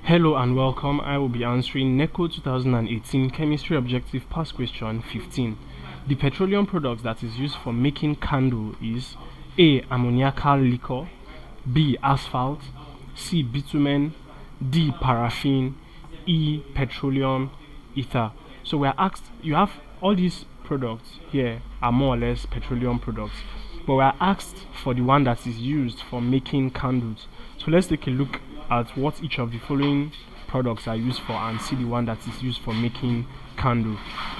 Hello and welcome. I will be answering NECO 2018 Chemistry Objective Past Question 15. The petroleum product that is used for making candle is A. Ammoniacal liquor, B. Asphalt, C. Bitumen, D. Paraffin, E. Petroleum ether. So we are asked, you have all these products here are more or less petroleum products, but we are asked for the one that is used for making candles. So let's take a look at what each of the following products are used for and see the one that is used for making candle.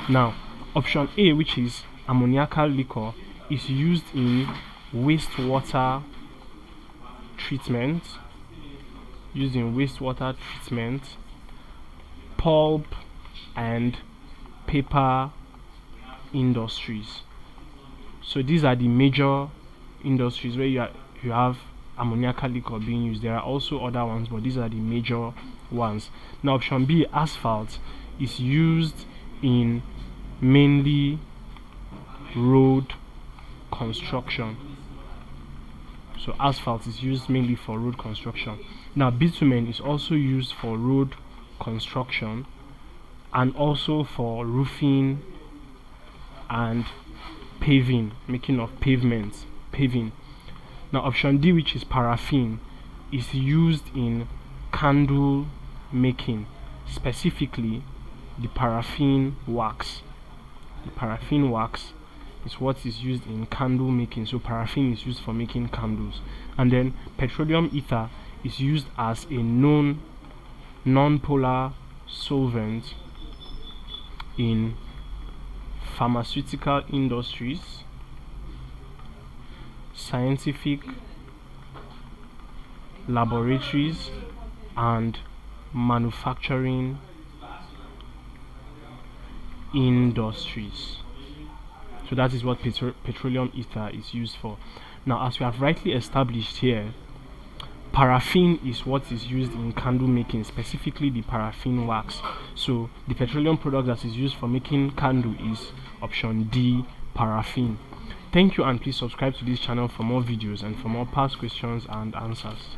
Now, option A, which is ammoniacal liquor, is used in wastewater treatment, pulp and paper industries. So these are the major industries where you have ammoniacal liquor being used. There are also other ones, but these are the major ones. Now, option B, asphalt, is used in mainly road construction. So asphalt is used mainly for road construction. Now, bitumen is also used for road construction and also for roofing and paving, making of pavements, paving. Now, option D, which is paraffin, is used in candle making, specifically the paraffin wax. The paraffin wax is what is used in candle making. So paraffin is used for making candles. And then petroleum ether is used as a non-polar solvent in pharmaceutical industries, scientific laboratories, and manufacturing industries. So that is what petroleum ether is used for. Now, as we have rightly established here, paraffin is what is used in candle making, specifically the paraffin wax. So the petroleum product that is used for making candle is option D, paraffin. Thank you, and please subscribe to this channel for more videos and for more past questions and answers.